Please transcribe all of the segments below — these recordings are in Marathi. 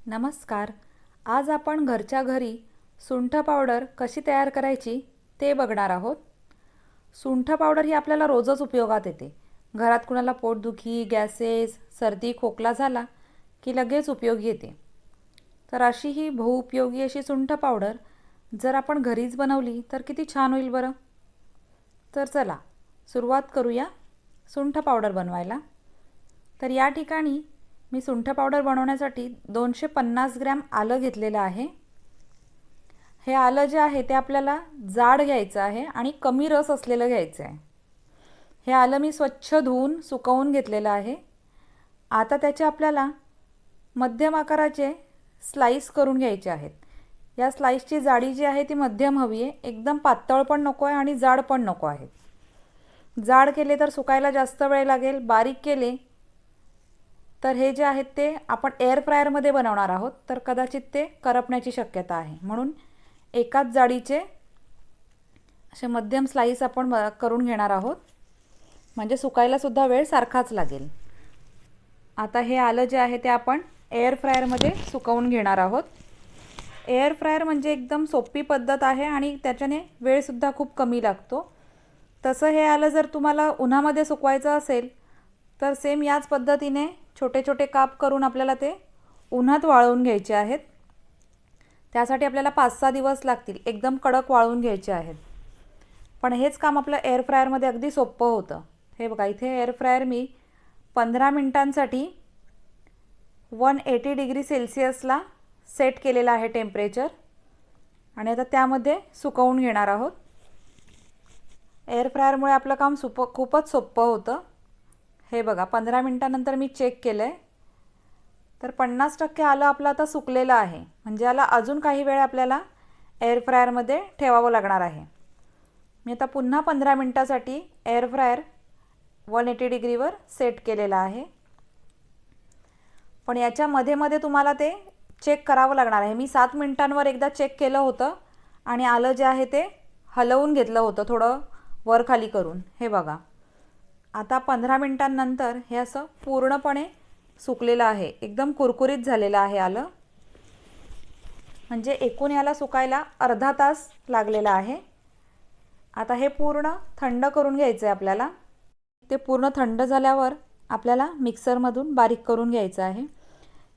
नमस्कार. आज आपण घरच्या घरी सुंठ पावडर कशी तयार करायची ते बघणार आहोत. सुंठ पावडर ही आपल्याला रोजच उपयोगात येते. घरात कुणाला पोटदुखी, गॅसेस, सर्दी, खोकला झाला की लगेच उपयोगी येते. तर अशी ही बहुउपयोगी अशी सुंठ पावडर जर आपण घरीच बनवली तर किती छान होईल बरं. तर चला सुरुवात करूया सुंठ पावडर बनवायला. तर या ठिकाणी मी सुंठ पावडर बनवण्यासाठी 250 ग्रॅम आलं घेतलेलं आहे. हे आलं जे आहे ते आपल्याला जाड घ्यायचं आहे आणि कमी रस असलेलं घ्यायचं आहे. हे आलं मी स्वच्छ धुवून सुकवून घेतलेलं आहे. आता त्याचे आपल्याला मध्यम आकाराचे स्लाइस करून घ्यायचे आहेत. या स्लाइसची जाडी जी आहे ती मध्यम हवी आहे. एकदम पातळ पण नको आहे आणि जाड पण नको आहे. जाड केले तर सुकायला जास्त वेळ लागेल, बारीक केले तर हे जे आहेत ते आपण एअर फ्रायरमध्ये बनवणार आहोत, तर कदाचित ते करपण्याची शक्यता आहे. म्हणून एकाच जाडीचे असे मध्यम स्लाइस आपण करून घेणार आहोत, म्हणजे सुकायला सुद्धा वेळ सारखाच लागेल. आता हे आलं जे आहे ते आपण एअर फ्रायरमध्ये सुकवून घेणार आहोत. एअर फ्रायर म्हणजे एकदम सोपी पद्धत आहे आणि त्याच्याने वेळसुद्धा खूप कमी लागतो. तसं हे आलं जर तुम्हाला उन्हामध्ये सुकवायचं असेल तर सेम याच पद्धतीने छोटे छोटे काप करून आपल्याला ते उन्हात वाळवून घ्यायचे आहेत. त्यासाठी आपल्याला 5-6 दिवस लागतील. एकदम कडक वाळवून घ्यायचे आहेत. पण हेच काम आपलं एअर फ्रायरमध्ये अगदी सोपं होतं. हे बघा, इथे एअर फ्रायर मी 15 मिनिटांसाठी 180 डिग्री सेल्सिअसला सेट केलेलं आहे टेम्परेचर. आणि आता त्यामध्ये सुकवून घेणार आहोत. एअर फ्रायरमुळे आपलं काम खूपच सोपं होतं. हे बघा, 15 मिनिटांनंतर मी चेक केलं आहे तर 50% आलं आपलं आता सुकलेलं आहे. म्हणजे याला अजून काही वेळ आपल्याला एअर फ्रायरमध्ये ठेवावं लागणार आहे. मी आता पुन्हा 15 मिनिटासाठी एअर फ्रायर 180 डिग्रीवर सेट केलेलं आहे. पण याच्या मध्ये मध्ये तुम्हाला ते चेक करावं लागणार आहे. मी 7 मिनिटांवर एकदा चेक केलं होतं आणि आलं जे आहे ते हलवून घेतलं होतं थोडं वर खाली करून. हे बघा, आता 15 मिनिटांनंतर हे असं पूर्णपणे सुकलेलं आहे. एकदम कुरकुरीत झालेलं आहे आलं. म्हणजे एकूण याला सुकायला अर्धा तास लागलेला आहे. आता हे पूर्ण थंड करून घ्यायचं आहे आपल्याला. ते पूर्ण थंड झाल्यावर आपल्याला मिक्सरमधून बारीक करून घ्यायचं आहे.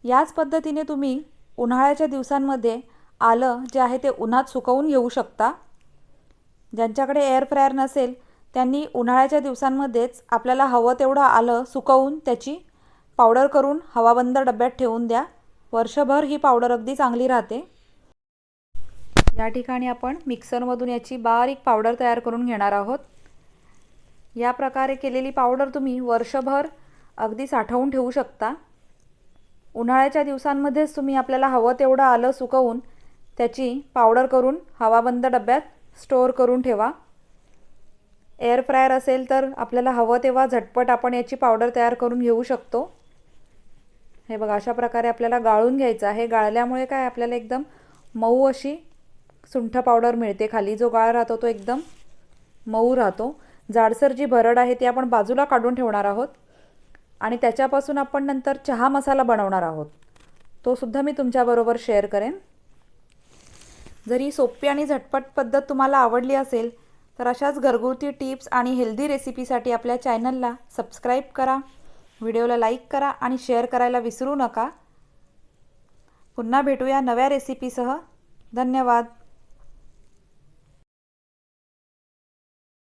याच पद्धतीने तुम्ही उन्हाळ्याच्या दिवसांमध्ये आलं जे आहे ते उन्हात सुकवून घेऊ शकता. ज्यांच्याकडे एअर फ्रायर नसेल त्यांनी उन्हाळ्याच्या दिवसांमध्येच आपल्याला हवं तेवढं आलं सुकवून त्याची पावडर करून हवाबंद डब्यात ठेवून द्या. वर्षभर ही पावडर अगदी चांगली राहते. या ठिकाणी आपण मिक्सरमधून याची बारीक पावडर तयार करून घेणार आहोत. या प्रकारे केलेली पावडर तुम्ही वर्षभर अगदी साठवून ठेवू शकता. उन्हाळ्याच्या दिवसांमध्येच तुम्ही आपल्याला हवं तेवढं आलं सुकवून त्याची पावडर करून हवाबंद डब्यात स्टोअर करून ठेवा. एअर फ्रायर असेल तर आपल्याला हवं तेव्हा झटपट आपण याची पावडर तयार करून घेऊ शकतो. हे बघा, अशा प्रकारे आपल्याला गाळून घ्यायचं आहे. गाळल्यामुळे काय आपल्याला एकदम मऊ अशी सुंठ पावडर मिळते. खाली जो गाळ राहतो तो एकदम मऊ राहतो. जाडसर जी भरड आहे ती आपण बाजूला काढून ठेवणार आहोत आणि त्याच्यापासून आपण नंतर चहा मसाला बनवणार आहोत. तो सुद्धा मी तुमच्याबरोबर शेअर करेन. जर ही सोपी आणि झटपट पद्धत तुम्हाला आवडली असेल तर अशाच घरगुती टिप्स आणि हेल्दी रेसिपीसाठी आपल्या चॅनलला सबस्क्राईब करा, व्हिडिओला लाईक करा आणि शेअर करायला विसरू नका. पुन्हा भेटूया नव्या रेसिपीसह. धन्यवाद.